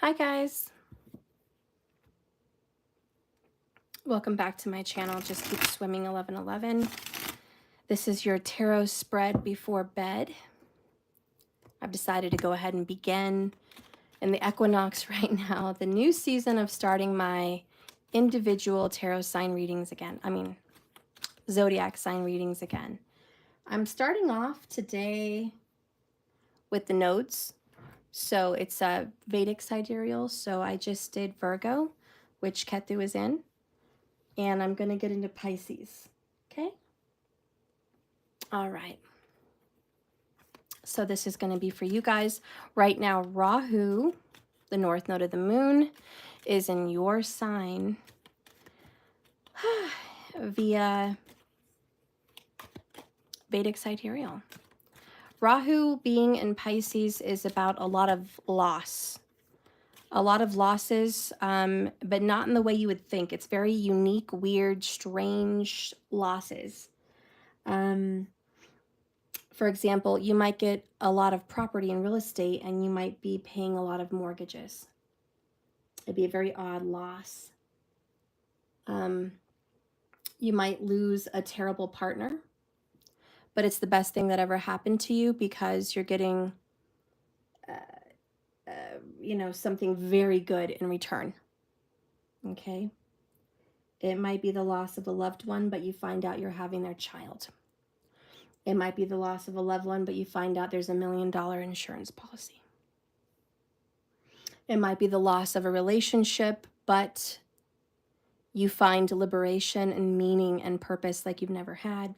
Hi guys, welcome back to my channel. Just keep swimming 1111. This is your tarot spread before bed. I've decided to go ahead and begin in the equinox right now, the new season of starting my individual tarot sign readings again. Zodiac sign readings again. I'm starting off today with the nodes. So it's a Vedic sidereal. So I just did Virgo, which Ketu is in. And I'm going to get into Pisces. Okay? All right. So this is going to be for you guys. Right now, Rahu, the north node of the moon, is in your sign via Vedic sidereal. Rahu being in Pisces is about a lot of loss. A lot of losses, but not in the way you would think. It's very unique, weird, strange losses. For example, you might get a lot of property in real estate and you might be paying a lot of mortgages. It'd be a very odd loss. You might lose a terrible partner, but it's the best thing that ever happened to you because you're getting, something very good in return. Okay? It might be the loss of a loved one, but you find out you're having their child. It might be the loss of a loved one, but you find out there's $1 million insurance policy. It might be the loss of a relationship, but you find liberation and meaning and purpose like you've never had.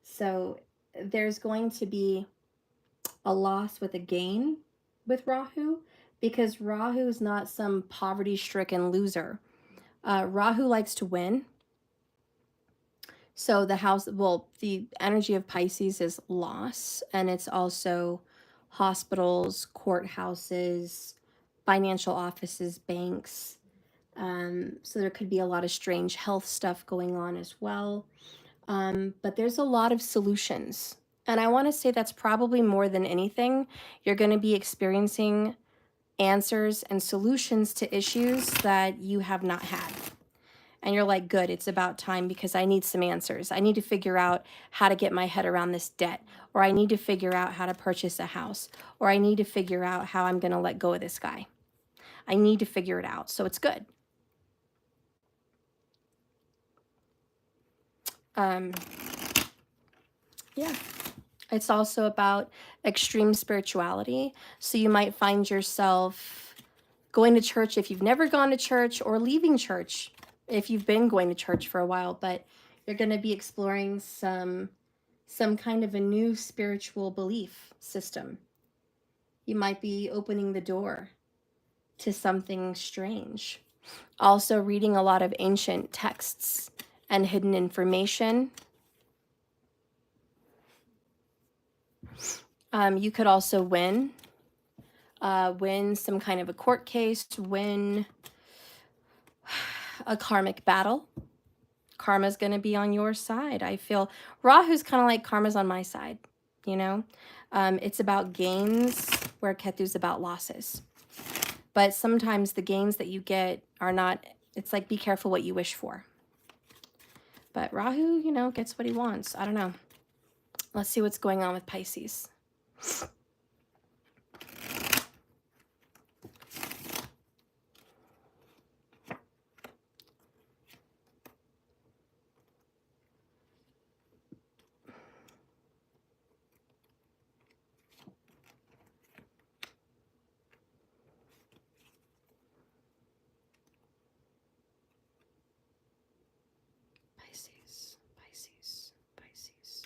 So there's going to be a loss with a gain with Rahu, because Rahu is not some poverty-stricken loser. Rahu likes to win. So the energy of Pisces is loss, and it's also hospitals, courthouses, financial offices, banks. So there could be a lot of strange health stuff going on as well. But there's a lot of solutions. And I want to say that's probably more than anything. You're going to be experiencing answers and solutions to issues that you have not had. And you're like, good, it's about time because I need some answers. I need to figure out how to get my head around this debt, or I need to figure out how to purchase a house, or I need to figure out how I'm going to let go of this guy. I need to figure it out. So it's good. Yeah. It's also about extreme spirituality. So you might find yourself going to church if you've never gone to church, or leaving church if you've been going to church for a while, but you're going to be exploring some kind of a new spiritual belief system. You might be opening the door to something strange. Also reading a lot of ancient texts and hidden information. You could also win some kind of a court case, win a karmic battle. Karma's going to be on your side. I feel Rahu's kind of like karma's on my side, you know? It's about gains where Ketu's about losses. But sometimes the gains that you get are not, it's like, be careful what you wish for. But Rahu, gets what he wants. I don't know. Let's see what's going on with Pisces. Pisces, Pisces, Pisces.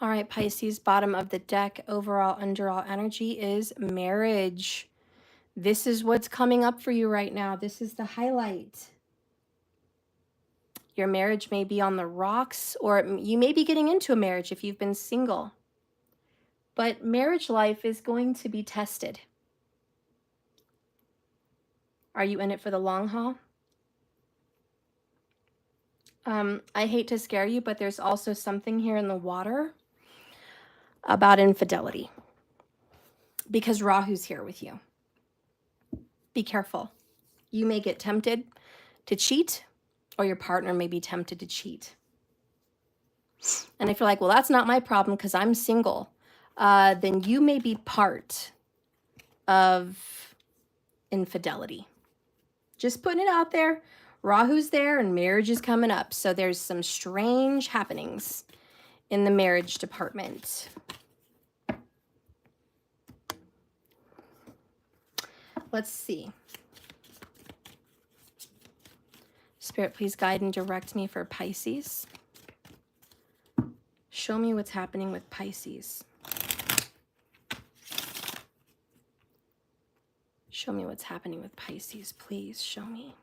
All right, Pisces, bottom of the deck, overall, underall energy is marriage. This is what's coming up for you right now. This is the highlight. Your marriage may be on the rocks, or you may be getting into a marriage if you've been single. But marriage life is going to be tested. Are you in it for the long haul? I hate to scare you, but there's also something here in the water about infidelity because Rahu's here with you. Be careful. You may get tempted to cheat, or your partner may be tempted to cheat. And if you're like, well, that's not my problem because I'm single, then you may be part of infidelity. Just putting it out there. Rahu's there and marriage is coming up. So there's some strange happenings in the marriage department. Let's see. Spirit, please guide and direct me for Pisces. Show me what's happening with Pisces. Show me what's happening with Pisces. Please show me.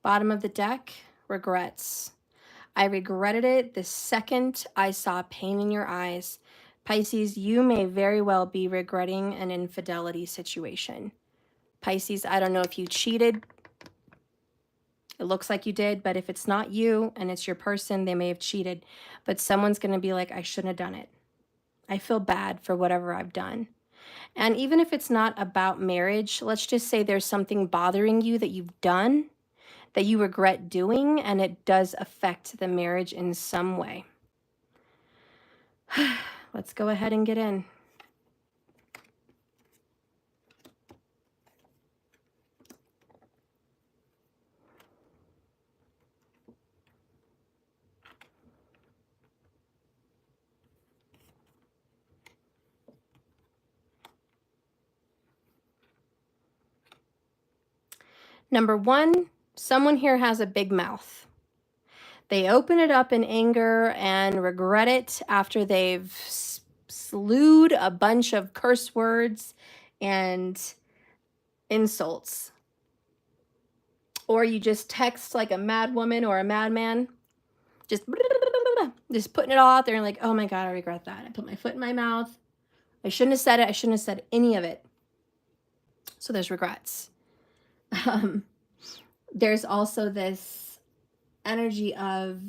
Bottom of the deck, regrets. I regretted it the second I saw pain in your eyes. Pisces, you may very well be regretting an infidelity situation. Pisces, I don't know if you cheated. It looks like you did, but if it's not you and it's your person, they may have cheated. But someone's going to be like, I shouldn't have done it. I feel bad for whatever I've done. And even if it's not about marriage, let's just say there's something bothering you that you've done that you regret doing, and it does affect the marriage in some way. Let's go ahead and get in. Number one, someone here has a big mouth. They open it up in anger and regret it after they've slewed a bunch of curse words and insults. Or you just text like a mad woman or a madman, just putting it all out there and like, oh my God, I regret that. I put my foot in my mouth. I shouldn't have said it. I shouldn't have said any of it. So there's regrets. There's also this energy of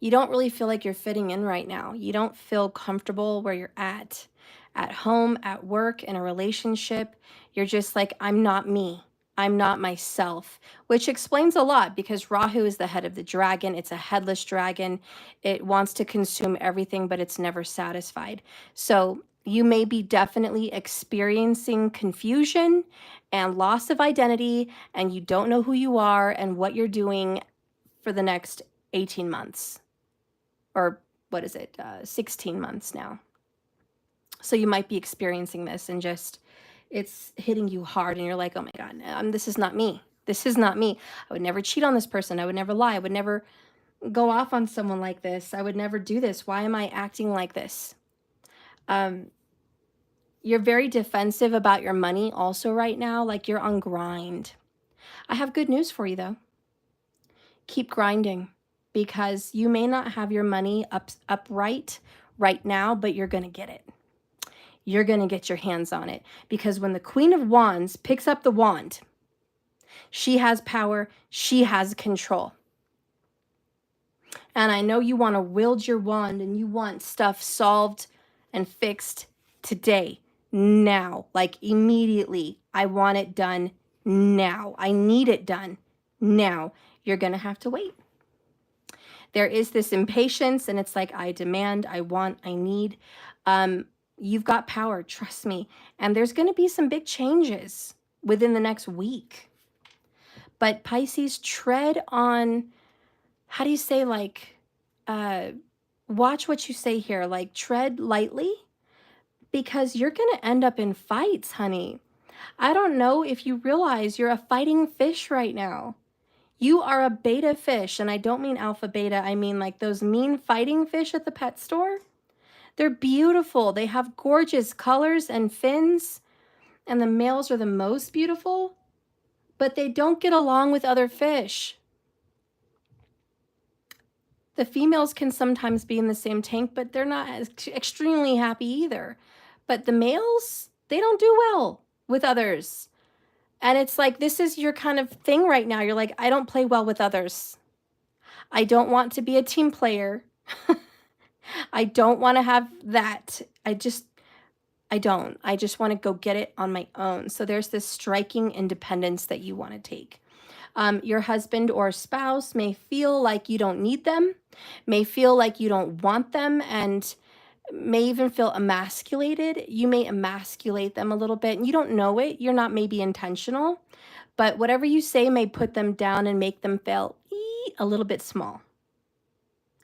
you don't really feel like you're fitting in right now. You don't feel comfortable where you're at home, at work, in a relationship. You're just like, I'm not me. I'm not myself, which explains a lot because Rahu is the head of the dragon. It's a headless dragon. It wants to consume everything, but it's never satisfied. So you may be definitely experiencing confusion and loss of identity, and you don't know who you are and what you're doing for the next 18 months. Or what is it, 16 months now. So you might be experiencing this and just, it's hitting you hard and you're like, oh my God, this is not me. This is not me. I would never cheat on this person. I would never lie. I would never go off on someone like this. I would never do this. Why am I acting like this? You're very defensive about your money also right now. Like you're on grind. I have good news for you though. Keep grinding because you may not have your money upright right now, but you're going to get it. You're going to get your hands on it because when the Queen of Wands picks up the wand, she has power, she has control. And I know you want to wield your wand and you want stuff solved and fixed today, now, like immediately. I want it done now. I need it done now. You're going to have to wait. There is this impatience and it's like, I demand, I want, I need. You've got power, trust me. And there's going to be some big changes within the next week. But Pisces, tread on, how do you say, like, watch what you say here, like tread lightly because you're going to end up in fights, honey. I don't know if you realize you're a fighting fish right now. You are a beta fish, and I don't mean alpha beta. I mean like those mean fighting fish at the pet store. They're beautiful. They have gorgeous colors and fins, and the males are the most beautiful, but they don't get along with other fish. The females can sometimes be in the same tank, but they're not extremely happy either. But the males, they don't do well with others. And it's like, this is your kind of thing right now. You're like, I don't play well with others. I don't want to be a team player. I don't want to have that. I don't. I just want to go get it on my own. So there's this striking independence that you want to take. Your husband or spouse may feel like you don't need them, may feel like you don't want them, and may even feel emasculated. You may emasculate them a little bit, and you don't know it. You're not maybe intentional, but whatever you say may put them down and make them feel a little bit small.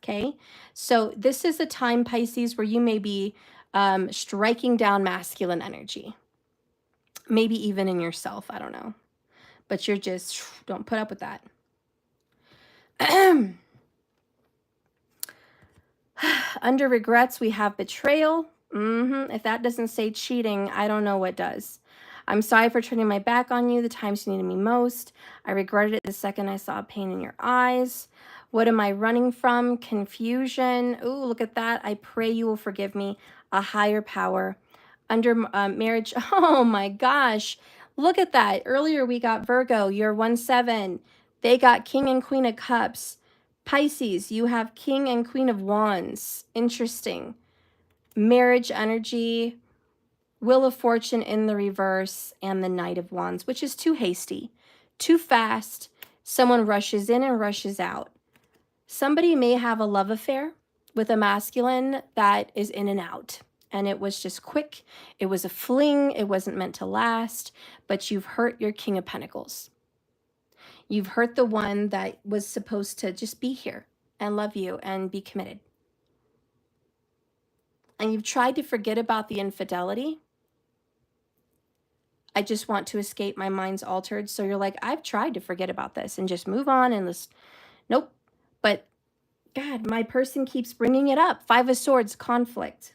Okay, so this is a time, Pisces, where you may be striking down masculine energy, maybe even in yourself. I don't know, but you're just, don't put up with that. Under regrets, we have betrayal. If that doesn't say cheating, I don't know what does. I'm sorry for turning my back on you the times you needed me most. I regretted it the second I saw pain in your eyes. What am I running from? Confusion. Ooh, look at that. I pray you will forgive me. A higher power. Under marriage. Oh my gosh. Look at that. Earlier we got Virgo. You're 1-7. They got King and Queen of Cups. Pisces, you have King and Queen of Wands. Interesting. Marriage energy. Wheel of Fortune in the reverse, and the Knight of Wands, which is too hasty, too fast. Someone rushes in and rushes out. Somebody may have a love affair with a masculine that is in and out, and it was just quick. It was a fling. It wasn't meant to last, but you've hurt your King of Pentacles. You've hurt the one that was supposed to just be here and love you and be committed. And you've tried to forget about the infidelity. I just want to escape. My mind's altered. So you're like, I've tried to forget about this and just move on and this. Nope. But God, my person keeps bringing it up. 5 of Swords, conflict.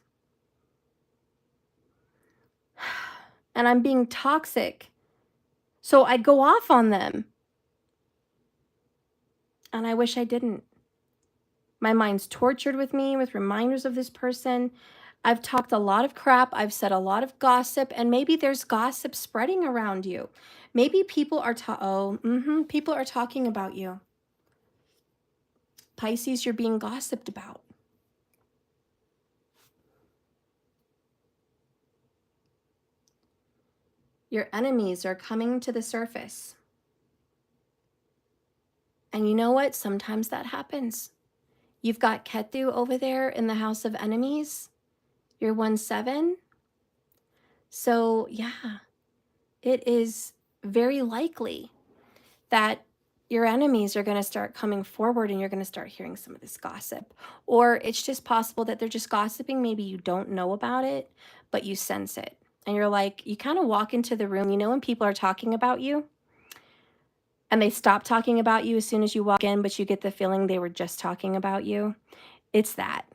And I'm being toxic. So I go off on them. And I wish I didn't. My mind's tortured with me, with reminders of this person. I've talked a lot of crap. I've said a lot of gossip, and maybe there's gossip spreading around you. Maybe people are people are talking about you. Pisces, you're being gossiped about. Your enemies are coming to the surface. And you know what? Sometimes that happens. You've got Ketu over there in the house of enemies. You're 1-7. So yeah, it is very likely that your enemies are going to start coming forward and you're going to start hearing some of this gossip. Or it's just possible that they're just gossiping. Maybe you don't know about it, but you sense it. And you're like, you kind of walk into the room, you know, when people are talking about you and they stop talking about you as soon as you walk in, but you get the feeling they were just talking about you. It's that.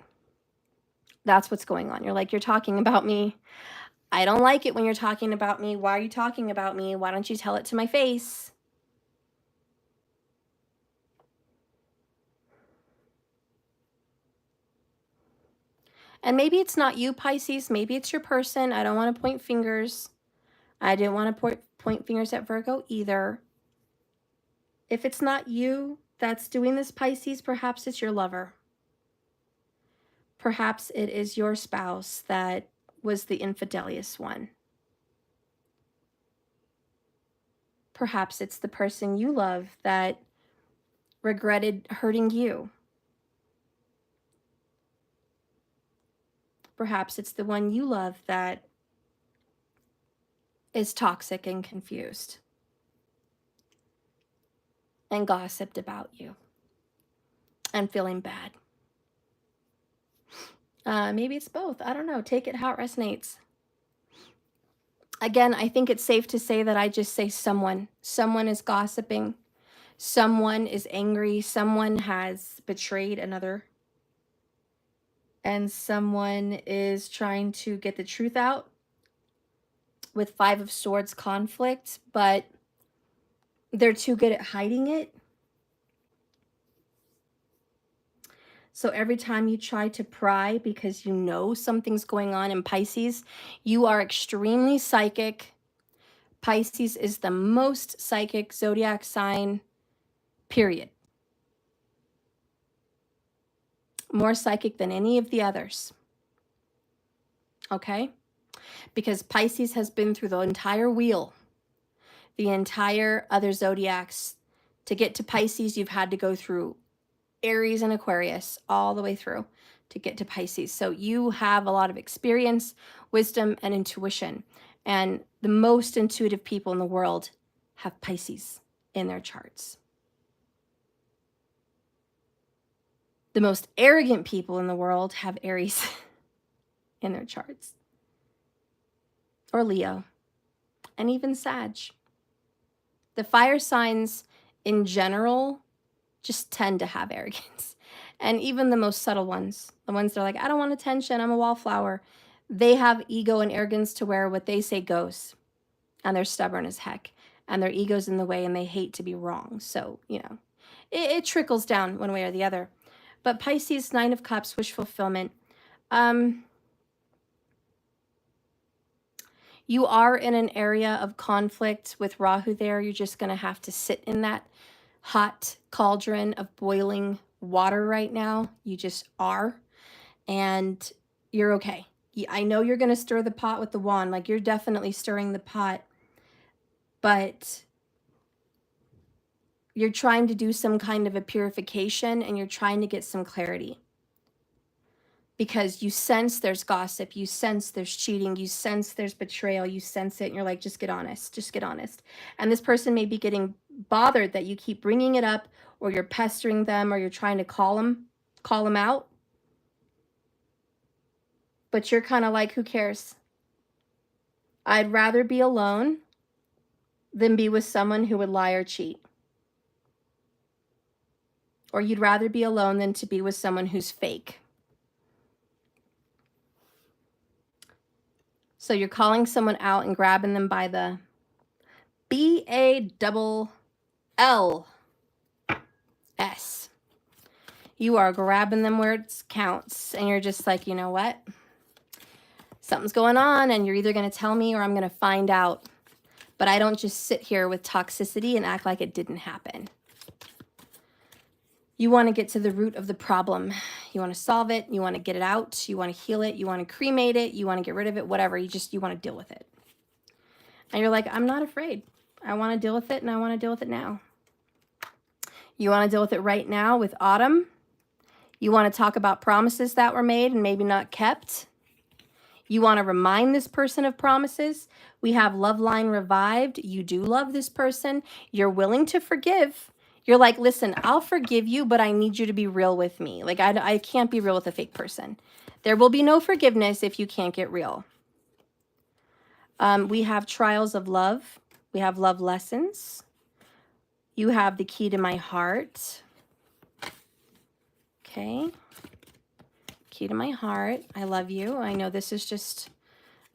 That's what's going on. You're like, you're talking about me. I don't like it when you're talking about me. Why are you talking about me? Why don't you tell it to my face? And maybe it's not you, Pisces. Maybe it's your person. I don't want to point fingers. I didn't want to point fingers at Virgo either. If it's not you that's doing this, Pisces, perhaps it's your lover. Perhaps it is your spouse that was the infidelious one. Perhaps it's the person you love that regretted hurting you. Perhaps it's the one you love that is toxic and confused and gossiped about you and feeling bad. Maybe it's both. I don't know. Take it how it resonates. Again, I think it's safe to say that I just say someone. Someone is gossiping. Someone is angry. Someone has betrayed another. And someone is trying to get the truth out with 5 of Swords conflict, but they're too good at hiding it. So every time you try to pry because you know something's going on in Pisces, you are extremely psychic. Pisces is the most psychic zodiac sign, period. More psychic than any of the others. Okay? Because Pisces has been through the entire wheel, the entire other zodiacs. To get to Pisces, you've had to go through Aries and Aquarius all the way through to get to Pisces. So you have a lot of experience, wisdom, and intuition. And the most intuitive people in the world have Pisces in their charts. The most arrogant people in the world have Aries in their charts. Or Leo. And even Sag. The fire signs in general just tend to have arrogance. And even the most subtle ones, the ones that are like, I don't want attention, I'm a wallflower, they have ego and arrogance to where what they say goes. And they're stubborn as heck. And their ego's in the way and they hate to be wrong. So, you know, it trickles down one way or the other. But Pisces, 9 of Cups, wish fulfillment. You are in an area of conflict with Rahu there. You're just going to have to sit in that hot cauldron of boiling water right now. You just are. And you're okay. I know you're going to stir the pot with the wand. Like, you're definitely stirring the pot. But you're trying to do some kind of a purification and you're trying to get some clarity. Because you sense there's gossip, you sense there's cheating, you sense there's betrayal, you sense it, and you're like, just get honest, just get honest. And this person may be getting bothered that you keep bringing it up, or you're pestering them, or you're trying to call them out. But you're kind of like, who cares? I'd rather be alone than be with someone who would lie or cheat. Or you'd rather be alone than to be with someone who's fake. So you're calling someone out and grabbing them by the BALLS. You are grabbing them where it counts. And you're just like, you know what? Something's going on and you're either going to tell me or I'm going to find out. But I don't just sit here with toxicity and act like it didn't happen. You want to get to the root of the problem. You want to solve it. You want to get it out. You want to heal it. You want to cremate it. You want to get rid of it, whatever. You want to deal with it. And you're like, I'm not afraid. I want to deal with it and I want to deal with it now. You want to deal with it right now with autumn. You want to talk about promises that were made and maybe not kept. You want to remind this person of promises. We have love line revived. You do love this person. You're willing to forgive. You're like, listen, I'll forgive you, but I need you to be real with me. Like, I can't be real with a fake person. There will be no forgiveness if you can't get real. We have trials of love. We have love lessons. You have the key to my heart. Okay. Key to my heart. I love you. I know this is just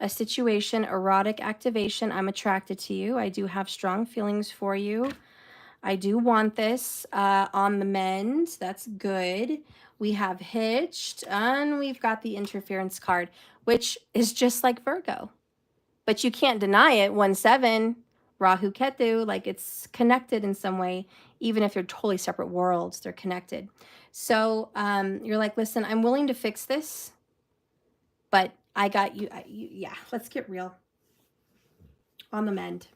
a situation, erotic activation. I'm attracted to you. I do have strong feelings for you. I do want this on the mend. That's good. We have hitched and we've got the interference card, which is just like Virgo. But you can't deny it. 1-7, Rahu Ketu, like it's connected in some way. Even if they're totally separate worlds, they're connected. So you're like, listen, I'm willing to fix this, but I got you. Yeah, let's get real. On the mend.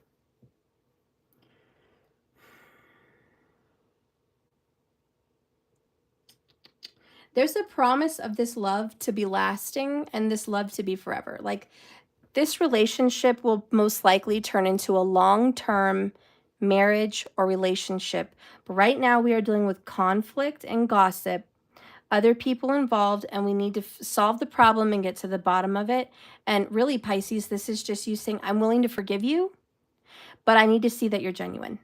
There's a promise of this love to be lasting and this love to be forever. Like, this relationship will most likely turn into a long-term marriage or relationship. But right now we are dealing with conflict and gossip, other people involved, and we need to solve the problem and get to the bottom of it. And really, Pisces, this is just you saying, I'm willing to forgive you, but I need to see that you're genuine.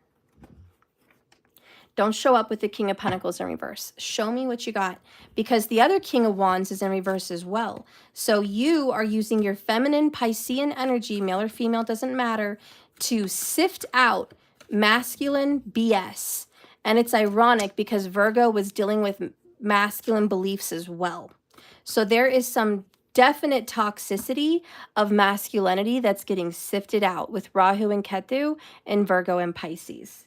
Don't show up with the King of Pentacles in reverse. Show me what you got, because the other King of Wands is in reverse as well. So you are using your feminine Piscean energy, male or female, doesn't matter, to sift out masculine BS. And it's ironic because Virgo was dealing with masculine beliefs as well. So there is some definite toxicity of masculinity that's getting sifted out with Rahu and Ketu and Virgo and Pisces.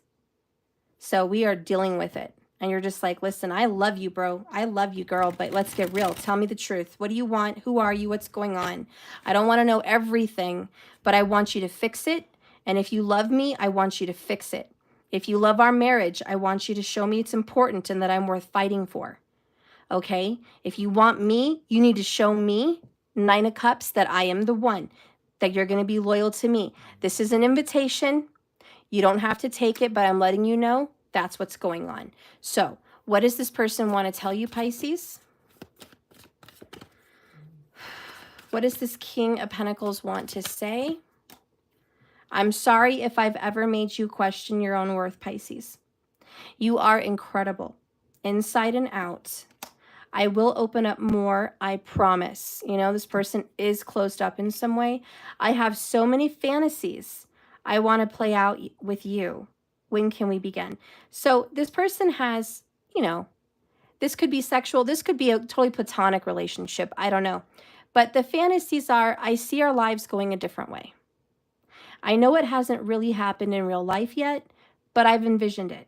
So we are dealing with it. And you're just like, listen, I love you, bro. I love you, girl, but let's get real. Tell me the truth. What do you want? Who are you? What's going on? I don't want to know everything, but I want you to fix it. And if you love me, I want you to fix it. If you love our marriage, I want you to show me it's important and that I'm worth fighting for. Okay? If you want me, you need to show me, Nine of Cups, that I am the one, that you're going to be loyal to me. This is an invitation. You don't have to take it, but I'm letting you know that's what's going on. So what does this person want to tell you, Pisces? What does this King of Pentacles want to say? I'm sorry if I've ever made you question your own worth, Pisces. You are incredible, inside and out. I will open up more, I promise. You know, this person is closed up in some way. I have so many fantasies I want to play out with you. When can we begin? So this person has, you know, this could be sexual. This could be a totally platonic relationship. I don't know. But the fantasies are, I see our lives going a different way. I know it hasn't really happened in real life yet, but I've envisioned it.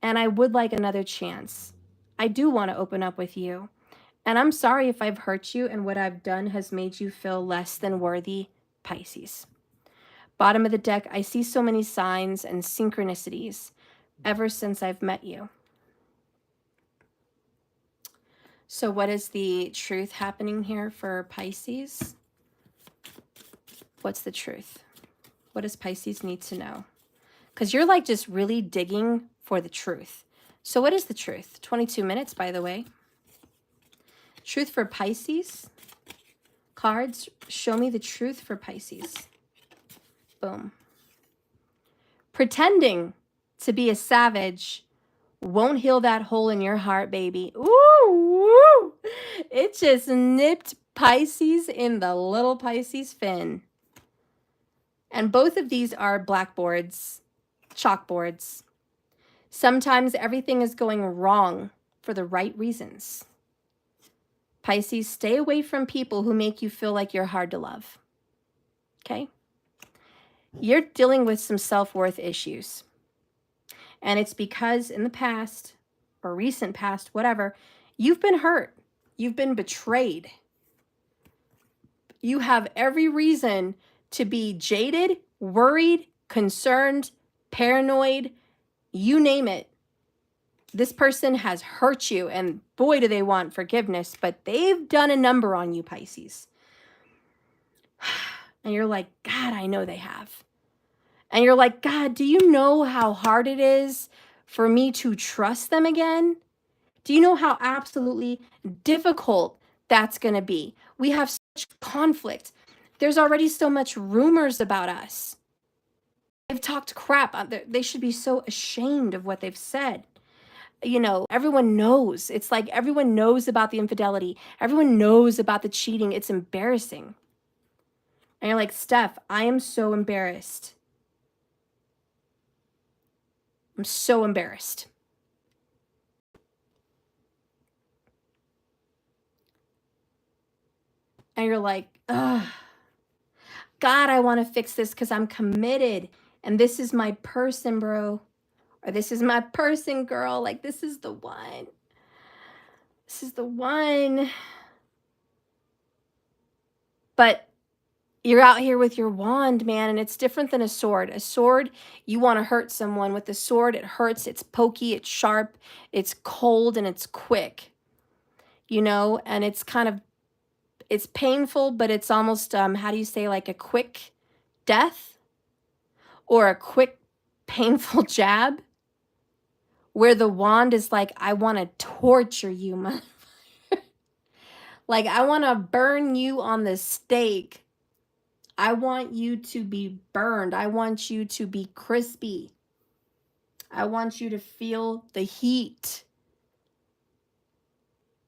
And I would like another chance. I do want to open up with you. And I'm sorry if I've hurt you and what I've done has made you feel less than worthy, Pisces. Bottom of the deck, I see so many signs and synchronicities ever since I've met you. So what is the truth happening here for Pisces? What's the truth? What does Pisces need to know? Because you're like just really digging for the truth. So what is the truth? 22 minutes, by the way. Truth for Pisces. Cards, show me the truth for Pisces. Boom. Pretending to be a savage won't heal that hole in your heart, baby. Ooh, woo. It just nipped Pisces in the little Pisces fin. And both of these are blackboards, chalkboards. Sometimes everything is going wrong for the right reasons. Pisces, stay away from people who make you feel like you're hard to love. Okay? You're dealing with some self-worth issues. And it's because in the past, or recent past, whatever, you've been hurt. You've been betrayed. You have every reason to be jaded, worried, concerned, paranoid, you name it. This person has hurt you, and boy, do they want forgiveness, but they've done a number on you, Pisces. And you're like, God, I know they have. And you're like, God, do you know how hard it is for me to trust them again? Do you know how absolutely difficult that's going to be? We have such conflict. There's already so much rumors about us. They've talked crap. They should be so ashamed of what they've said. You know, everyone knows. It's like everyone knows about the infidelity. Everyone knows about the cheating. It's embarrassing. And you're like, Steph, I am so embarrassed. I'm so embarrassed. And you're like, ugh, God, I want to fix this because I'm committed. And this is my person, bro. Or this is my person, girl. Like, this is the one. This is the one. But you're out here with your wand, man, and it's different than a sword. A sword, you want to hurt someone. With the sword, it hurts. It's pokey, it's sharp, it's cold, and it's quick. You know, and it's kind of, it's painful, but it's almost, how do you say, like a quick death? Or a quick, painful jab? Where the wand is like, I want to torture you, motherfucker. Like, I want to burn you on the stake. I want you to be burned. I want you to be crispy. I want you to feel the heat.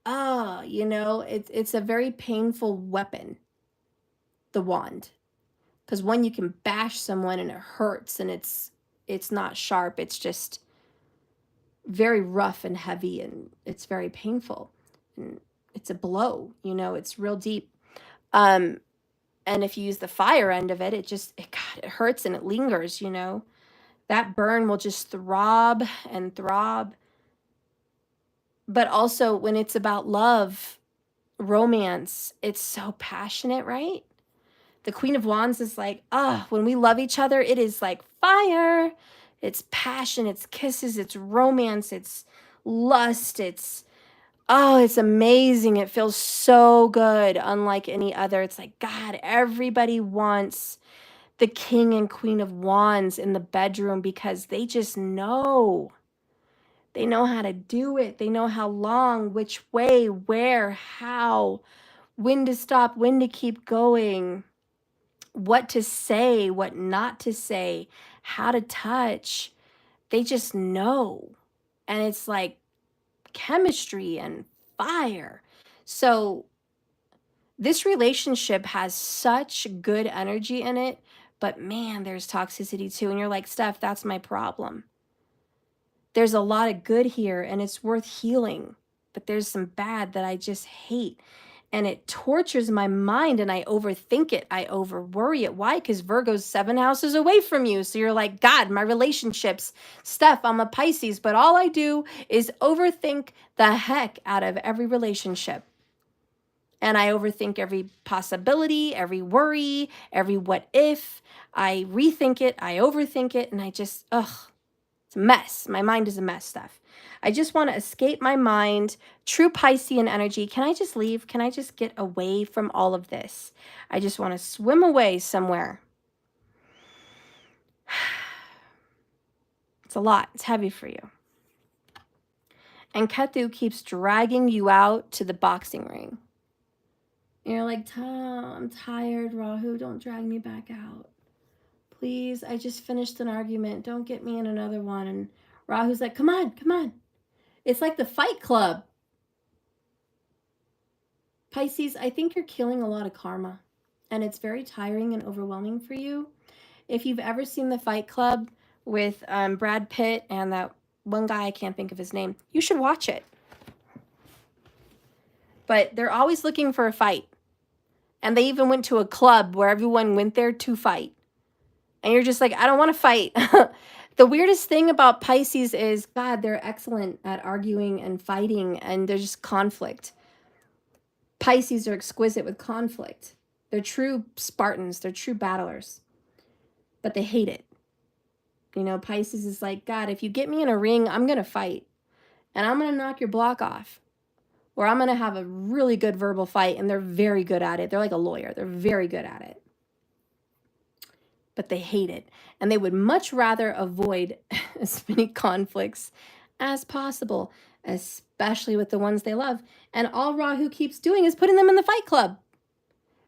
You know, it's a very painful weapon, the wand. Because one, you can bash someone and it hurts, and it's not sharp. It's just very rough and heavy, and it's very painful. And it's a blow, you know, it's real deep. And if you use the fire end of it, God, it hurts and it lingers, you know. That burn will just throb and throb. But also when it's about love, romance, it's so passionate, right? The Queen of Wands is like, when we love each other, it is like fire. It's passion, it's kisses, it's romance, it's lust, it's amazing. It feels so good, unlike any other. It's like, God, everybody wants the King and Queen of Wands in the bedroom because they just know. They know how to do it. They know how long, which way, where, how, when to stop, when to keep going, what to say, what not to say, how to touch. They just know. And it's like chemistry and fire. So this relationship has such good energy in it, but man, there's toxicity too. And you're like, Steph, that's my problem. There's a lot of good here and it's worth healing, but there's some bad that I just hate. And it tortures my mind and I overthink it. I over worry it. Why? Because Virgo's 7 houses away from you. So you're like, God, my relationships, Steph, I'm a Pisces, but all I do is overthink the heck out of every relationship. And I overthink every possibility, every worry, every what if. I rethink it, I overthink it, and I just, it's a mess. My mind is a mess, Steph. I just want to escape my mind. True Piscean energy. Can I just leave? Can I just get away from all of this? I just want to swim away somewhere. It's a lot. It's heavy for you. And Ketu keeps dragging you out to the boxing ring. You're like, Tom, I'm tired, Rahu. Don't drag me back out. Please, I just finished an argument. Don't get me in another one. And Rahu's like, come on, come on. It's like the Fight Club. Pisces, I think you're killing a lot of karma. And it's very tiring and overwhelming for you. If you've ever seen the Fight Club with Brad Pitt and that one guy, I can't think of his name, you should watch it. But they're always looking for a fight. And they even went to a club where everyone went there to fight. And you're just like, I don't want to fight. The weirdest thing about Pisces is, God, they're excellent at arguing and fighting, and there's just conflict. Pisces are exquisite with conflict. They're true Spartans. They're true battlers. But they hate it. You know, Pisces is like, God, if you get me in a ring, I'm going to fight. And I'm going to knock your block off. Or I'm going to have a really good verbal fight, and they're very good at it. They're like a lawyer. They're very good at it. But they hate it. And they would much rather avoid as many conflicts as possible, especially with the ones they love. And all Rahu keeps doing is putting them in the Fight Club.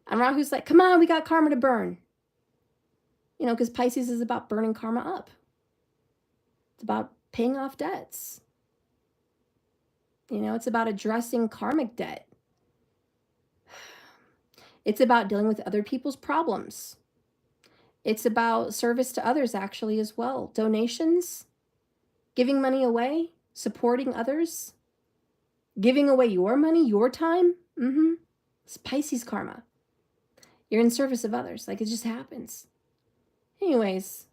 And Rahu's like, come on, we got karma to burn. You know, because Pisces is about burning karma up. It's about paying off debts. You know, it's about addressing karmic debt. It's about dealing with other people's problems. It's about service to others, actually, as well. Donations, giving money away, supporting others, giving away your money, your time. It's Pisces karma. You're in service of others. Like, it just happens. Anyways.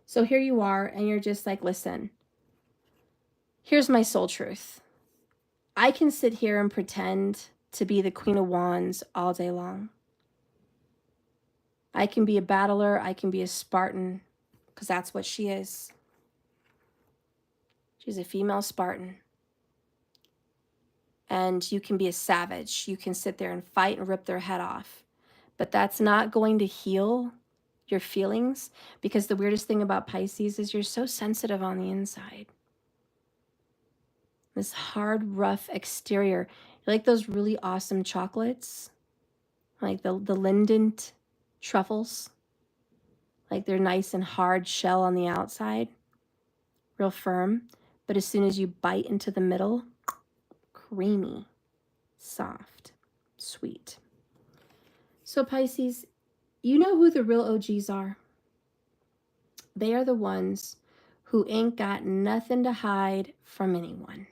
So here you are, and you're just like, listen, here's my soul truth. I can sit here and pretend to be the Queen of Wands all day long. I can be a battler. I can be a Spartan, because that's what she is. She's a female Spartan. And you can be a savage. You can sit there and fight and rip their head off. But that's not going to heal your feelings, because the weirdest thing about Pisces is you're so sensitive on the inside. This hard, rough exterior. You like those really awesome chocolates? Like the Lindt truffles. Like they're nice and hard shell on the outside, real firm. But as soon as you bite into the middle, creamy, soft, sweet. So Pisces, you know who the real OGs are. They are the ones who ain't got nothing to hide from anyone,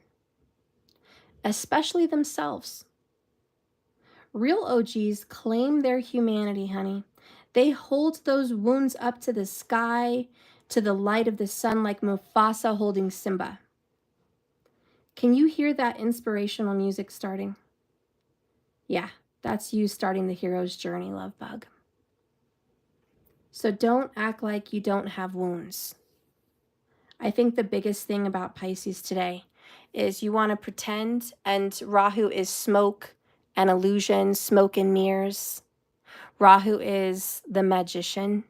especially themselves. Real OGs claim their humanity, honey. They hold those wounds up to the sky, to the light of the sun, like Mufasa holding Simba. Can you hear that inspirational music starting? Yeah, that's you starting the hero's journey, love bug. So don't act like you don't have wounds. I think the biggest thing about Pisces today is you want to pretend, and Rahu is smoke and illusion, smoke and mirrors. Rahu is the magician.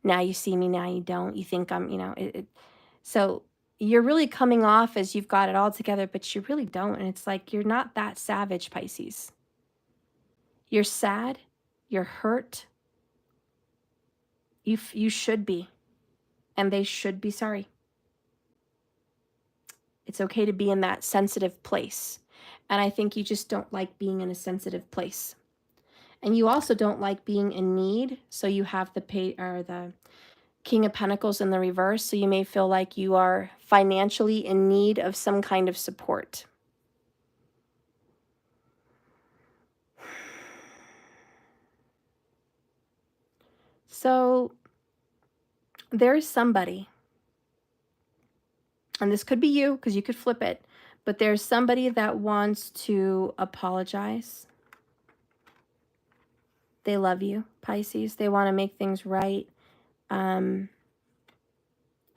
Now you see me, now you don't. You think I'm, so you're really coming off as you've got it all together, but you really don't. And it's like, you're not that savage, Pisces. You're sad. You're hurt. You should be. And they should be sorry. It's okay to be in that sensitive place. And I think you just don't like being in a sensitive place. And you also don't like being in need. So you have the King of Pentacles in the reverse. So you may feel like you are financially in need of some kind of support. So there's somebody, and this could be you because you could flip it, but there's somebody that wants to apologize. They love you, Pisces. They want to make things right. And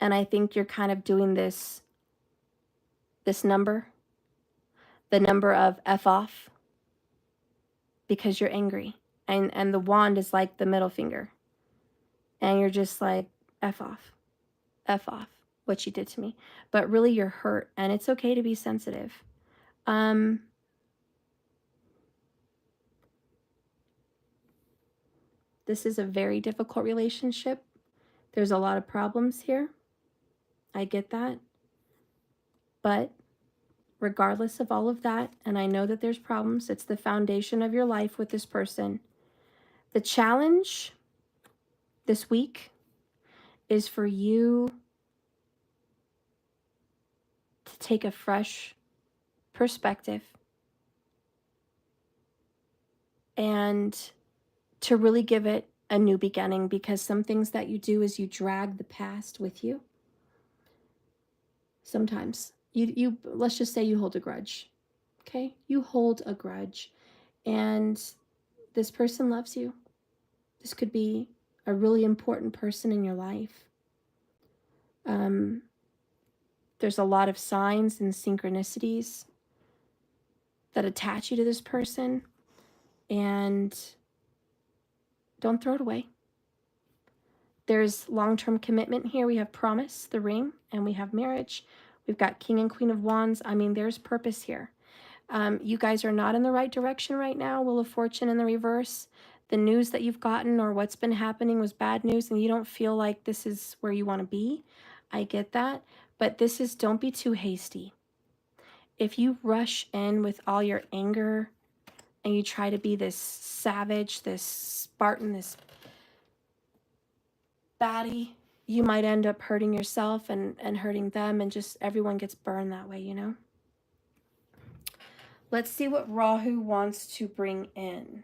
I think you're kind of doing this number, the number of F off, because you're angry. And the wand is like the middle finger. And you're just like, F off, what you did to me. But really you're hurt, and it's okay to be sensitive. This is a very difficult relationship. There's a lot of problems here. I get that. But regardless of all of that, and I know that there's problems, it's the foundation of your life with this person. The challenge this week is for you to take a fresh perspective and to really give it a new beginning, because some things that you do is you drag the past with you. Sometimes you let's just say you hold a grudge. Okay? You hold a grudge, and this person loves you. This could be a really important person in your life. There's a lot of signs and synchronicities that attach you to this person, and don't throw it away. There's long-term commitment here. We have promise, the ring, and we have marriage. We've got King and Queen of Wands. I mean, there's purpose here. You guys are not in the right direction right now. Wheel of Fortune in the reverse. The news that you've gotten or what's been happening was bad news, and you don't feel like this is where you want to be. I get that. But this is, don't be too hasty. If you rush in with all your anger and you try to be this savage, this Spartan, this baddie, you might end up hurting yourself and hurting them, and just everyone gets burned that way, you know? Let's see what Rahu wants to bring in.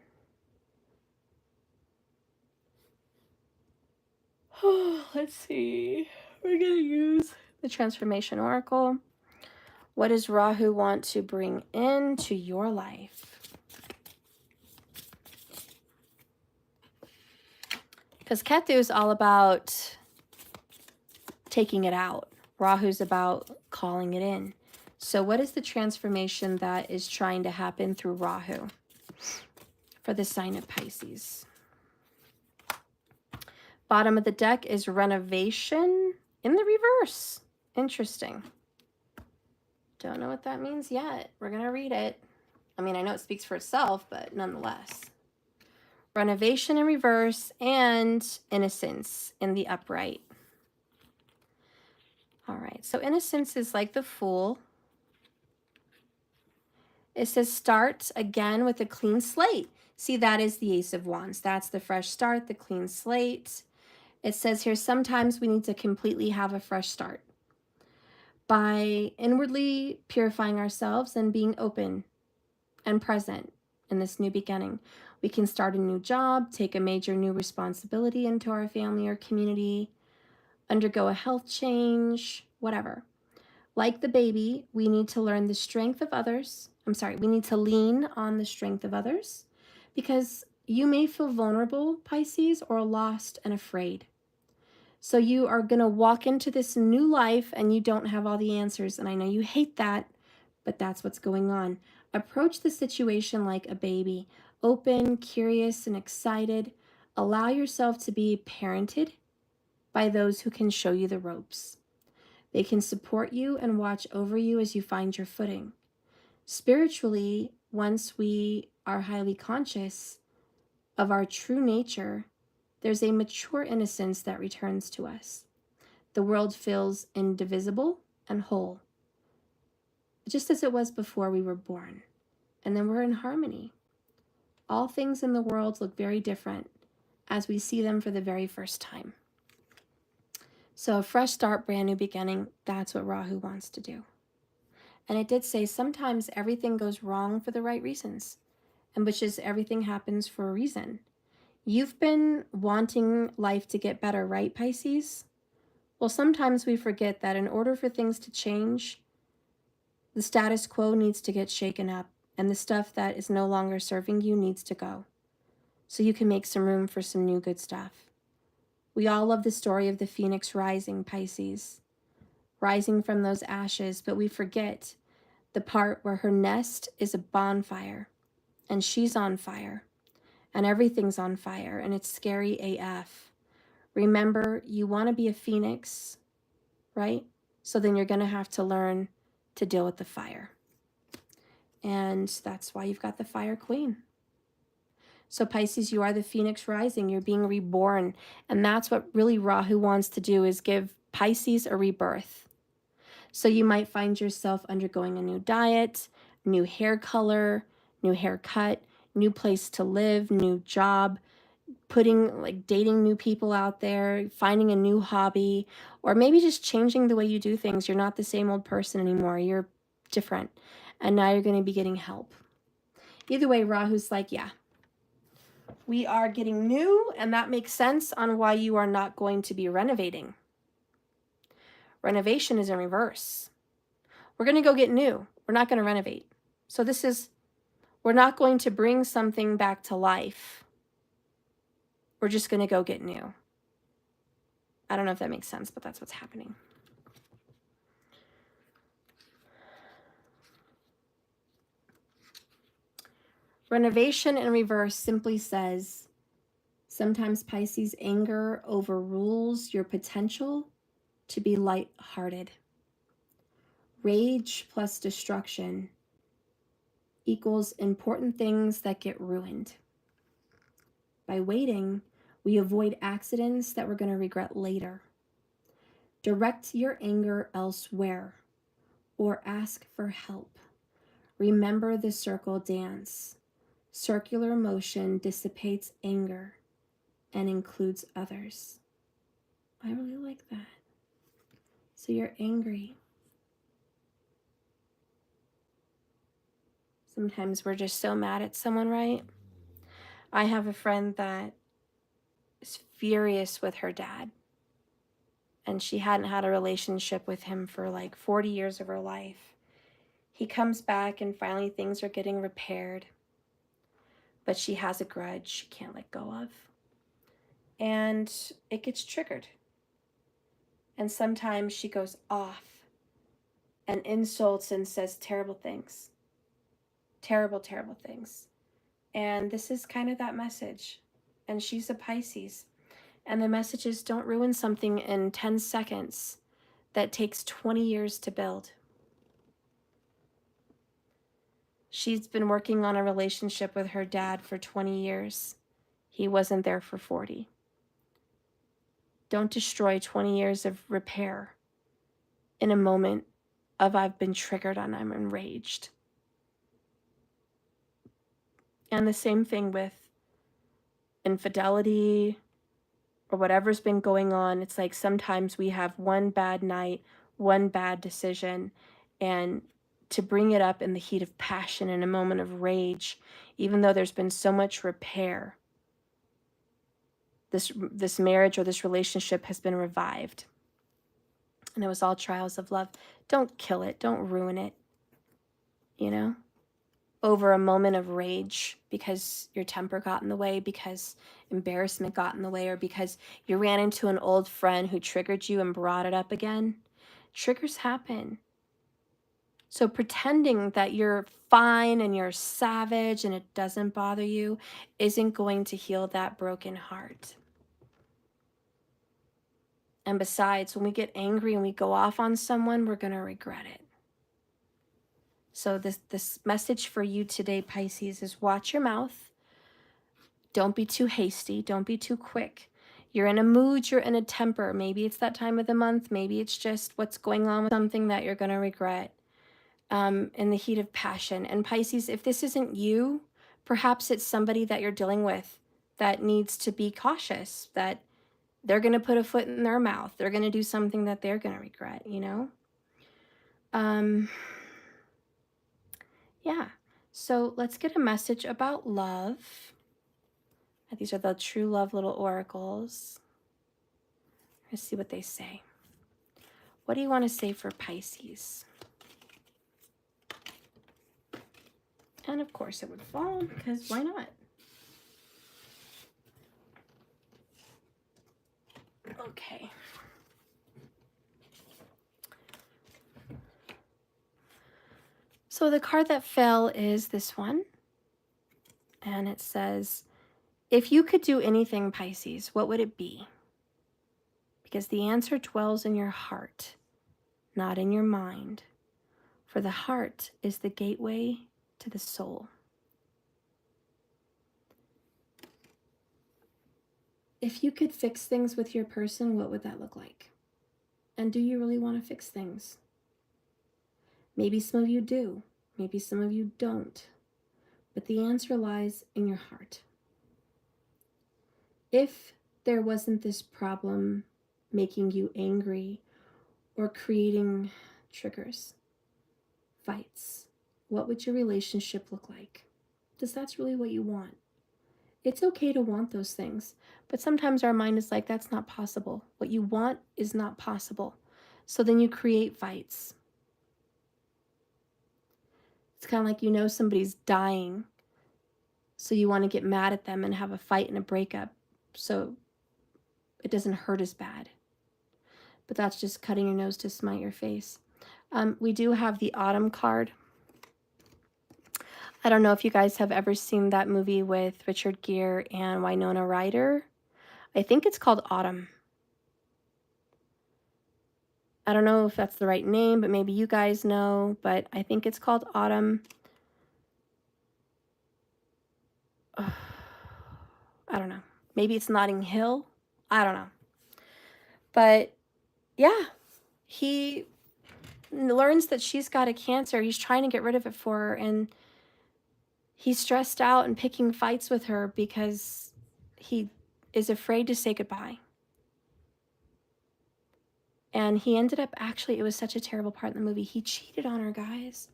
Let's see. We're going to use the Transformation Oracle. What does Rahu want to bring into your life? Because Ketu is all about taking it out. Rahu's about calling it in. So what is the transformation that is trying to happen through Rahu for the sign of Pisces? Bottom of the deck is renovation in the reverse. Interesting. Don't know what that means yet. We're going to read it. I mean, I know it speaks for itself, but nonetheless. renovation in reverse, and innocence in the upright. All right, so innocence is like the Fool. It says start again with a clean slate. See, that is the Ace of Wands. That's the fresh start, the clean slate. It says here, sometimes we need to completely have a fresh start by inwardly purifying ourselves and being open and present in this new beginning. We can start a new job, take a major new responsibility into our family or community, undergo a health change, whatever. Like the baby, we need to learn the strength of others. We need to lean on the strength of others because you may feel vulnerable, Pisces, or lost and afraid. So you are going to walk into this new life and you don't have all the answers. And I know you hate that, but that's what's going on. Approach the situation like a baby, open, curious, and excited. Allow yourself to be parented by those who can show you the ropes. They can support you and watch over you as you find your footing. Spiritually, once we are highly conscious of our true nature, there's a mature innocence that returns to us. The world feels indivisible and whole, just as it was before we were born. And then we're in harmony. All things in the world look very different as we see them for the very first time. So a fresh start, brand new beginning, that's what Rahu wants to do. And it did say sometimes everything goes wrong for the right reasons, and which is everything happens for a reason. You've been wanting life to get better, right, Pisces? Well, sometimes we forget that in order for things to change, the status quo needs to get shaken up, and the stuff that is no longer serving you needs to go, so you can make some room for some new good stuff. We all love the story of the phoenix rising, Pisces, rising from those ashes, but we forget the part where her nest is a bonfire, and she's on fire, and everything's on fire, and it's scary AF. Remember, you want to be a phoenix, right? So then you're going to have to learn to deal with the fire. And that's why you've got the Fire Queen. So Pisces, you are the phoenix rising. You're being reborn. And that's what really Rahu wants to do, is give Pisces a rebirth. So you might find yourself undergoing a new diet, new hair color, new haircut, new place to live, new job, dating new people out there, finding a new hobby, or maybe just changing the way you do things. You're not the same old person anymore. You're different. And now you're going to be getting help. Either way, Rahu's like, yeah, we are getting new, and that makes sense on why you are not going to be renovating. Renovation is in reverse. We're going to go get new. We're not going to renovate. So we're not going to bring something back to life. We're just going to go get new. I don't know if that makes sense, but that's what's happening. Renovation in reverse simply says, sometimes Pisces, anger overrules your potential to be light-hearted. Rage plus destruction equals important things that get ruined. By waiting, we avoid accidents that we're going to regret later. Direct your anger elsewhere or ask for help. Remember the circle dance. Circular motion dissipates anger and includes others. I really like that. So you're angry. Sometimes we're just so mad at someone, right? I have a friend that is furious with her dad, and she hadn't had a relationship with him for like 40 years of her life. He comes back and finally things are getting repaired, but she has a grudge she can't let go of. And it gets triggered. And sometimes she goes off and insults and says terrible things. Terrible, terrible things. And this is kind of that message. And she's a Pisces. And the message is, don't ruin something in 10 seconds that takes 20 years to build. She's been working on a relationship with her dad for 20 years. He wasn't there for 40. Don't destroy 20 years of repair in a moment of I've been triggered and I'm enraged. And the same thing with infidelity or whatever's been going on. It's like sometimes we have one bad night, one bad decision, and to bring it up in the heat of passion in a moment of rage, even though there's been so much repair, this marriage or this relationship has been revived. And it was all trials of love. Don't kill it. Don't ruin it, you know, over a moment of rage because your temper got in the way, because embarrassment got in the way, or because you ran into an old friend who triggered you and brought it up again. Triggers happen. So pretending that you're fine and you're savage and it doesn't bother you isn't going to heal that broken heart. And besides, when we get angry and we go off on someone, we're going to regret it. So this message for you today, Pisces, is watch your mouth. Don't be too hasty. Don't be too quick. You're in a mood. You're in a temper. Maybe it's that time of the month. Maybe it's just what's going on with something that you're going to regret in the heat of passion. And Pisces, if this isn't you, perhaps it's somebody that you're dealing with that needs to be cautious, that they're going to put a foot in their mouth. They're going to do something that they're going to regret, you know? Yeah. So let's get a message about love. These are the true love little oracles. Let's see what they say. What do you want to say for Pisces? And of course it would fall, because why not? Okay. So the card that fell is this one. And it says, if you could do anything, Pisces, what would it be? Because the answer dwells in your heart, not in your mind. For the heart is the gateway to the soul. If you could fix things with your person, what would that look like? And do you really want to fix things? Maybe some of you do. Maybe some of you don't. But the answer lies in your heart. If there wasn't this problem making you angry or creating triggers, fights, what would your relationship look like? Because that's really what you want. It's okay to want those things, but sometimes our mind is like, that's not possible. What you want is not possible. So then you create fights. It's kind of like, you know, somebody's dying, so you want to get mad at them and have a fight and a breakup so it doesn't hurt as bad. But that's just cutting your nose to smite your face. We do have the autumn card. I don't know if you guys have ever seen that movie with Richard Gere and Winona Ryder. I think it's called Autumn. I don't know if that's the right name, but maybe you guys know, but I think it's called Autumn. I don't know. Maybe it's Notting Hill. I don't know. But yeah, he learns that she's got a cancer. He's trying to get rid of it for her, and he's stressed out and picking fights with her because he is afraid to say goodbye. And he ended up, actually, it was such a terrible part in the movie. He cheated on her, guys.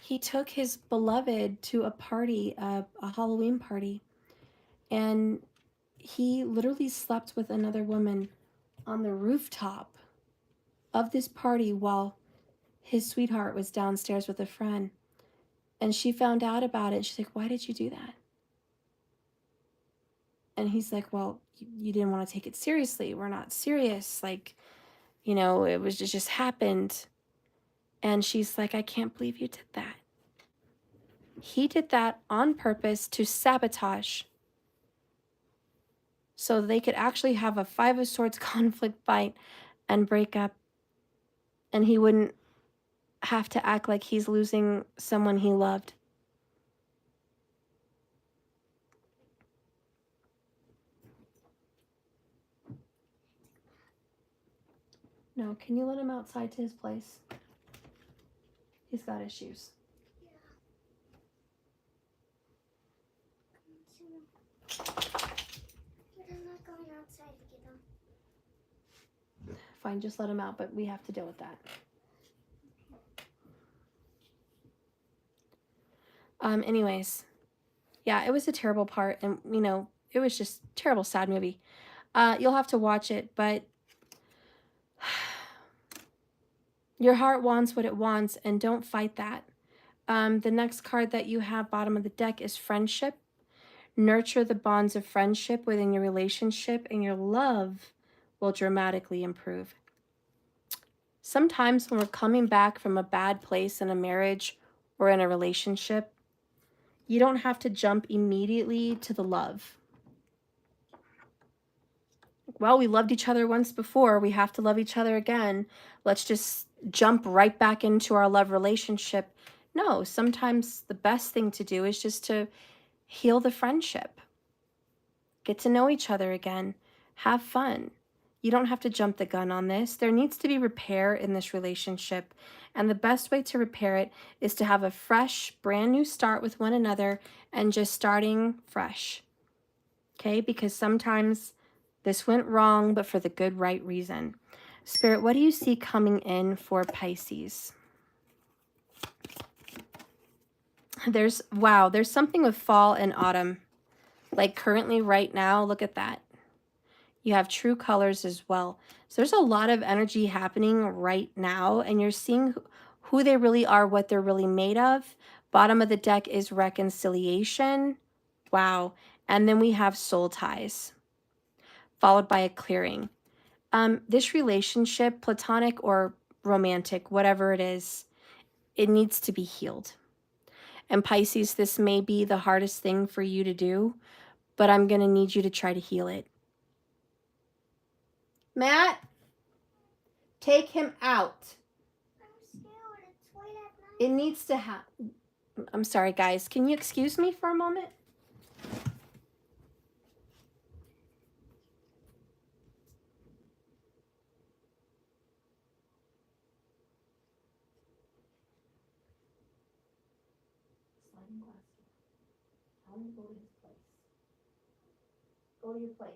He took his beloved to a party, a Halloween party, and he literally slept with another woman on the rooftop of this party while his sweetheart was downstairs with a friend. And she found out about it. She's like, why did you do that? And he's like, well, you didn't want to take it seriously. We're not serious. Like, you know, it just happened. And she's like, I can't believe you did that. He did that on purpose to sabotage, so they could actually have a Five of Swords conflict fight and break up. And he wouldn't have to act like he's losing someone he loved. No, can you let him outside to his place? He's got issues. But I'm not going outside to get them. Fine, just let him out, but we have to deal with that. Anyways, yeah, it was a terrible part, and you know, it was just a terrible, sad movie. You'll have to watch it, but your heart wants what it wants, and don't fight that. The next card that you have, bottom of the deck, is friendship. Nurture the bonds of friendship within your relationship, and your love will dramatically improve. Sometimes when we're coming back from a bad place in a marriage or in a relationship, you don't have to jump immediately to the love. Well, we loved each other once before. We have to love each other again. Let's just jump right back into our love relationship. No, sometimes the best thing to do is just to heal the friendship. Get to know each other again. Have fun. You don't have to jump the gun on this. There needs to be repair in this relationship. And the best way to repair it is to have a fresh, brand new start with one another and just starting fresh. Okay? Because sometimes this went wrong, but for the good, right reason. Spirit, what do you see coming in for Pisces? There's something with fall and autumn. Like currently right now, look at that. You have true colors as well. So there's a lot of energy happening right now, and you're seeing who they really are, what they're really made of. Bottom of the deck is reconciliation. Wow. And then we have soul ties, followed by a clearing. This relationship, platonic or romantic, whatever it is, it needs to be healed. And Pisces, this may be the hardest thing for you to do, but I'm going to need you to try to heal it. Matt, take him out. I'm scared. It's late at night. It needs to happen. I'm sorry, guys. Can you excuse me for a moment? Sliding glass door. Tell him to go to his place. Go to your place.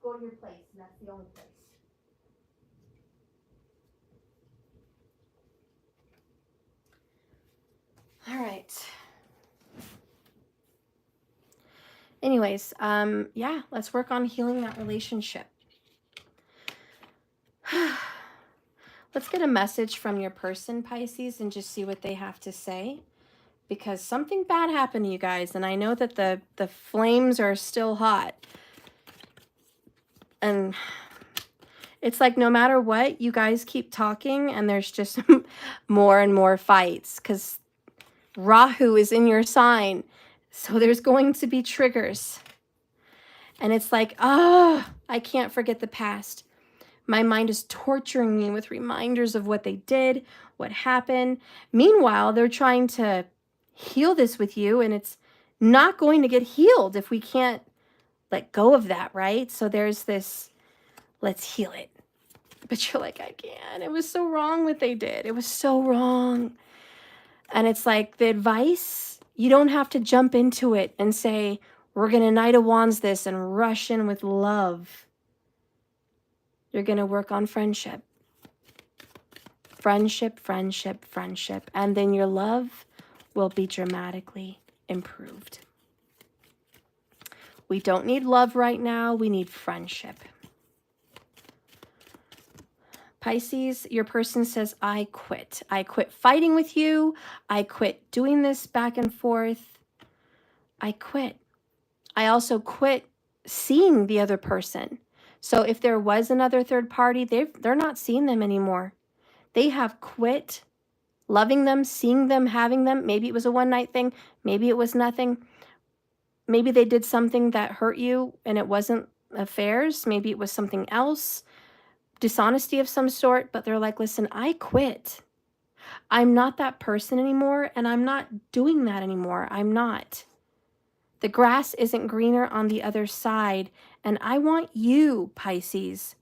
Go to your place, and that's the only place. All right. Anyways, yeah, let's work on healing that relationship. Let's get a message from your person, Pisces, and just see what they have to say. Because something bad happened to you guys, and I know that the flames are still hot. And it's like no matter what, you guys keep talking, and there's just more and more fights. Because Rahu is in your sign, so there's going to be triggers. And it's like, I can't forget the past. My mind is torturing me with reminders of what they did, what happened. Meanwhile, they're trying to heal this with you, and it's not going to get healed if we can't let go of that, right? So there's this, let's heal it. But you're like, I can't. It was so wrong what they did. It was so wrong. And it's like the advice, you don't have to jump into it and say, we're going to Knight of Wands this and rush in with love. You're going to work on friendship. Friendship, friendship, friendship. And then your love will be dramatically improved. We don't need love right now. We need friendship. Pisces, your person says, I quit. I quit fighting with you. I quit doing this back and forth. I quit. I also quit seeing the other person. So if there was another third party, they're not seeing them anymore. They have quit loving them, seeing them, having them. Maybe it was a one-night thing. Maybe it was nothing. Maybe they did something that hurt you and it wasn't affairs. Maybe it was something else, dishonesty of some sort. But they're like, listen, I quit. I'm not that person anymore, and I'm not doing that anymore. I'm not. The grass isn't greener on the other side, and I want you, Pisces,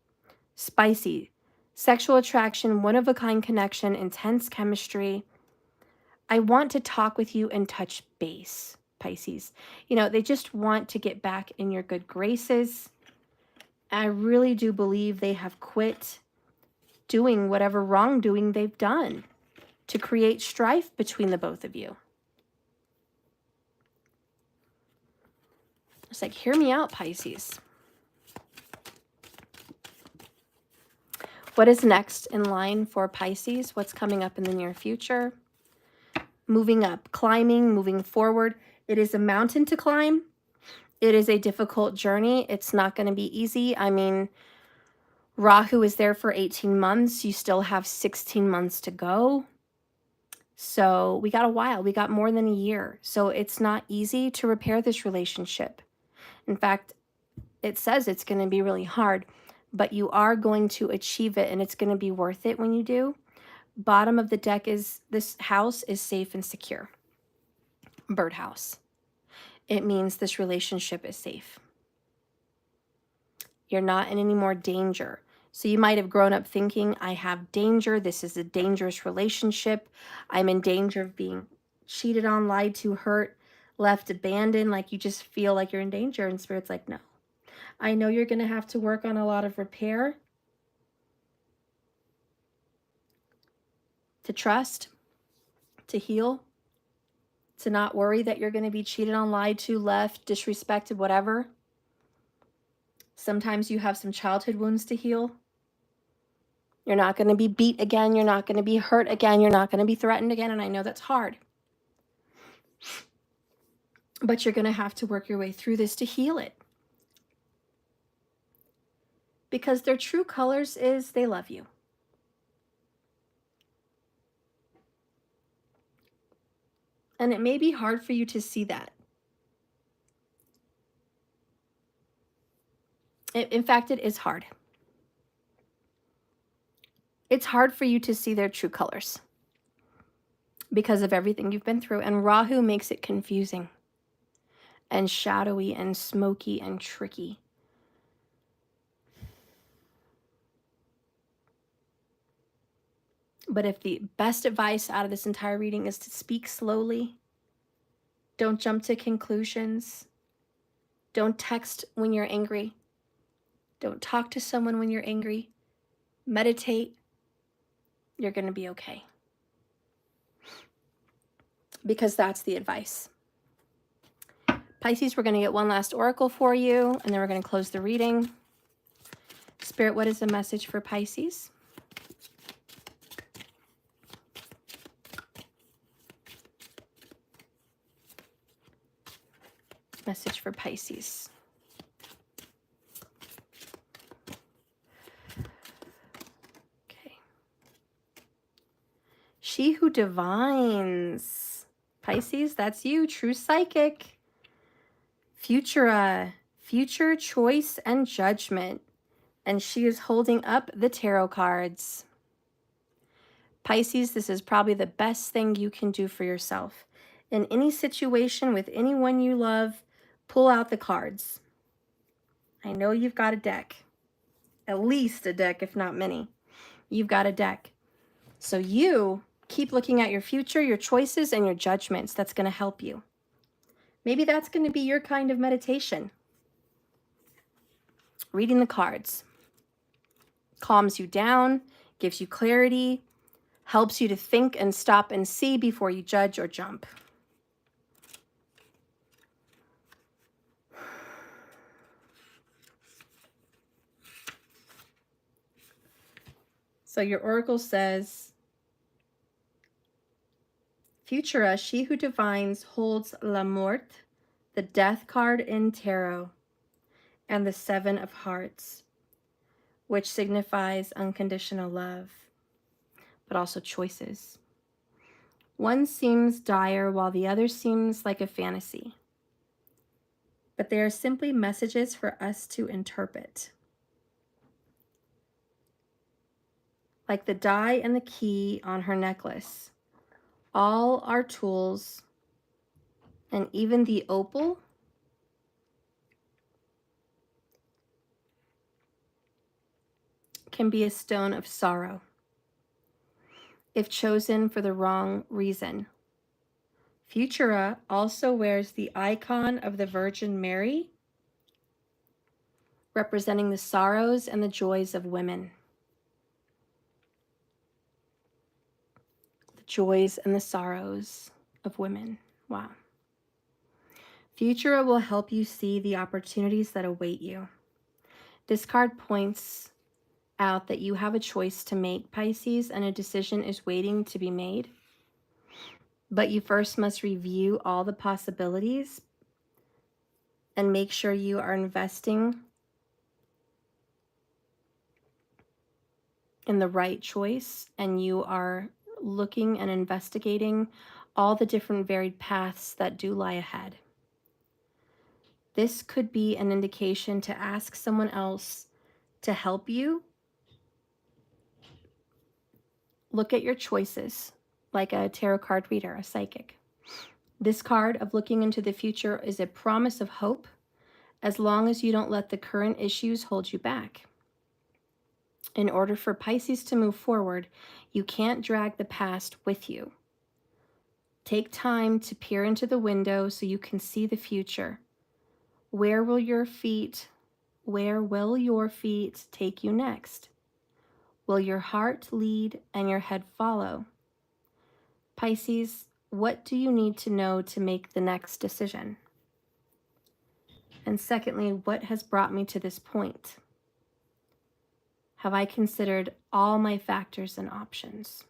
spicy, Sexual attraction, one-of-a-kind connection, intense chemistry. I want to talk with you and touch base, Pisces. You know, they just want to get back in your good graces. I really do believe they have quit doing whatever wrongdoing they've done to create strife between the both of you. It's like, hear me out, Pisces. What is next in line for Pisces? What's coming up in the near future? Moving up, climbing, moving forward. It is a mountain to climb. It is a difficult journey. It's not going to be easy. I mean, Rahu is there for 18 months. You still have 16 months to go. So we got a while. We got more than a year. So it's not easy to repair this relationship. In fact, it says it's going to be really hard, but you are going to achieve it, and it's going to be worth it when you do. Bottom of the deck is this house is safe and secure. Birdhouse. It means this relationship is safe. You're not in any more danger. So you might have grown up thinking, I have danger. This is a dangerous relationship. I'm in danger of being cheated on, lied to, hurt, left, abandoned. Like you just feel like you're in danger. And Spirit's like, no. I know you're going to have to work on a lot of repair. To trust. To heal. To not worry that you're going to be cheated on, lied to, left, disrespected, whatever. Sometimes you have some childhood wounds to heal. You're not going to be beat again. You're not going to be hurt again. You're not going to be threatened again. And I know that's hard. But you're going to have to work your way through this to heal it. Because their true colors is they love you. And it may be hard for you to see that. In fact, it is hard. It's hard for you to see their true colors because of everything you've been through. And Rahu makes it confusing and shadowy and smoky and tricky. But if the best advice out of this entire reading is to speak slowly, don't jump to conclusions, don't text when you're angry, don't talk to someone when you're angry, meditate, you're going to be okay. Because that's the advice. Pisces, we're going to get one last oracle for you, and then we're going to close the reading. Spirit, what is the message for Pisces? Message for Pisces. Okay. She who divines. Pisces, that's you, true psychic. Futura, future choice and judgment. And she is holding up the tarot cards. Pisces, this is probably the best thing you can do for yourself. In any situation with anyone you love, pull out the cards. I know you've got a deck. At least a deck, if not many. You've got a deck. So you keep looking at your future, your choices, and your judgments. That's going to help you. Maybe that's going to be your kind of meditation. Reading the cards. Calms you down, gives you clarity, helps you to think and stop and see before you judge or jump. So your oracle says, Futura, she who divines, holds La Mort, the death card in tarot, and the Seven of Hearts, which signifies unconditional love, but also choices. One seems dire while the other seems like a fantasy, but they are simply messages for us to interpret. Like the die and the key on her necklace, all are tools, and even the opal can be a stone of sorrow if chosen for the wrong reason. Futura also wears the icon of the Virgin Mary, representing the sorrows and the joys of women. The joys and the sorrows of women. Wow. Futura will help you see the opportunities that await you. This card points out that you have a choice to make, Pisces, and a decision is waiting to be made. But you first must review all the possibilities and make sure you are investing in the right choice, and you are looking and investigating all the different varied paths that do lie ahead. This could be an indication to ask someone else to help you look at your choices, like a tarot card reader, a psychic. This card of looking into the future is a promise of hope, as long as you don't let the current issues hold you back. In order for Pisces to move forward, you can't drag the past with you. Take time to peer into the window so you can see the future. Where will your feet take you next? Will your heart lead and your head follow? Pisces, what do you need to know to make the next decision? And secondly, what has brought me to this point? Have I considered all my factors and options?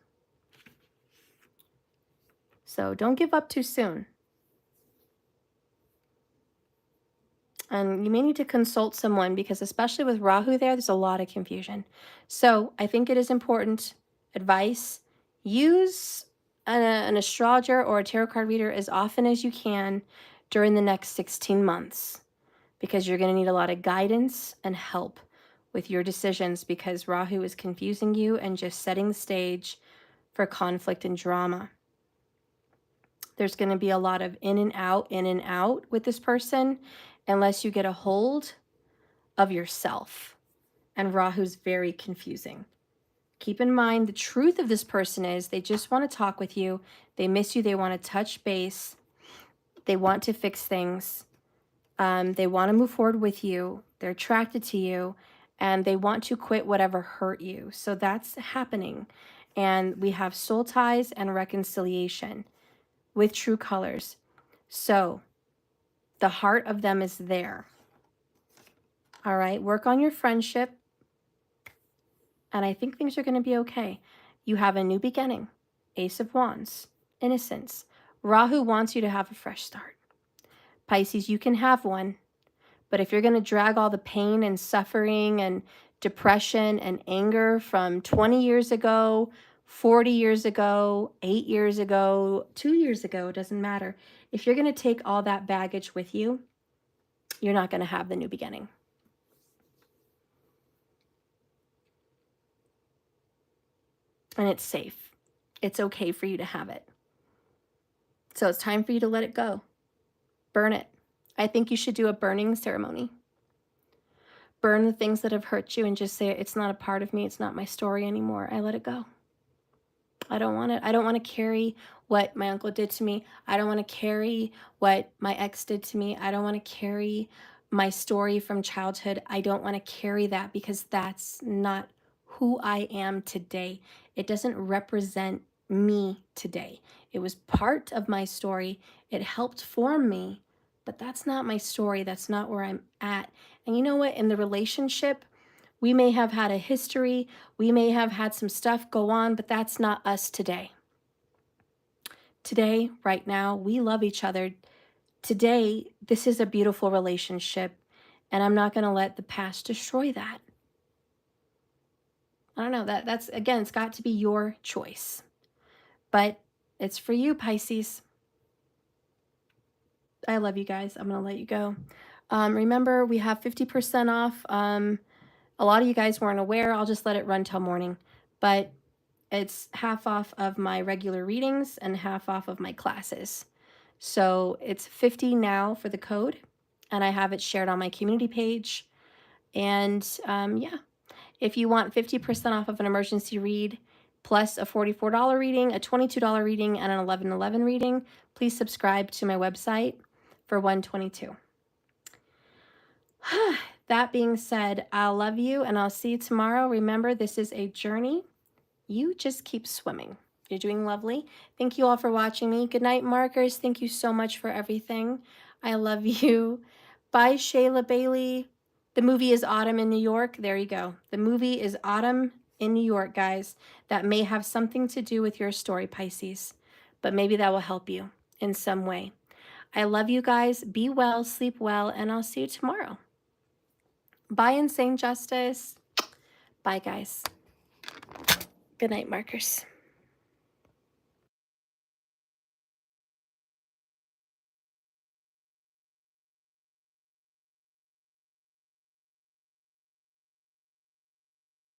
So don't give up too soon. And you may need to consult someone, because especially with Rahu there's a lot of confusion. So I think it is important advice. Use an astrologer or a tarot card reader as often as you can during the next 16 months, because you're going to need a lot of guidance and help with your decisions, because Rahu is confusing you and just setting the stage for conflict and drama. There's going to be a lot of in and out with this person, unless you get a hold of yourself. And Rahu's very confusing. Keep in mind, the truth of this person is they just want to talk with you. They miss you. They want to touch base. They want to fix things. They want to move forward with you. They're attracted to you, and they want to quit whatever hurt you. So that's happening. And we have soul ties and reconciliation with true colors. So the heart of them is there. All right, work on your friendship, and I think things are going to be okay. You have a new beginning. Ace of Wands, innocence. Rahu wants you to have a fresh start. Pisces, you can have one, but if you're going to drag all the pain and suffering and depression and anger from 20 years ago, 40 years ago, 8 years ago, 2 years ago, it doesn't matter. If you're going to take all that baggage with you, you're not going to have the new beginning. And it's safe. It's okay for you to have it. So it's time for you to let it go. Burn it. I think you should do a burning ceremony. Burn the things that have hurt you and just say, it's not a part of me. It's not my story anymore. I let it go. I don't want it. I don't want to carry what my uncle did to me. I don't want to carry what my ex did to me. I don't want to carry my story from childhood. I don't want to carry that, because that's not who I am today. It doesn't represent me today. It was part of my story. It helped form me, but that's not my story. That's not where I'm at. And you know what? In the relationship, we may have had a history. We may have had some stuff go on, but that's not us today. Today, right now, we love each other. Today, this is a beautiful relationship, and I'm not going to let the past destroy that. I don't know, that's again, it's got to be your choice, but it's for you, Pisces. I love you guys. I'm going to let you go. Remember, we have 50% off. A lot of you guys weren't aware. I'll just let it run till morning, but it's half off of my regular readings and half off of my classes. So it's 50 now for the code, and I have it shared on my community page. And yeah, If you want 50% off of an emergency read, plus a $44 reading, a $22 reading, and an $11.11 reading, please subscribe to my website for $122. That being said, I love you and I'll see you tomorrow. Remember, this is a journey. You just keep swimming. You're doing lovely. Thank you all for watching me. Good night, markers. Thank you so much for everything. I love you. Bye, Shayla Bailey. The movie is Autumn in New York. There you go. The movie is Autumn in New York, guys. That may have something to do with your story, Pisces, but maybe that will help you in some way. I love you guys. Be well, sleep well, and I'll see you tomorrow. Bye, Insane Justice. Bye, guys. Good night, markers.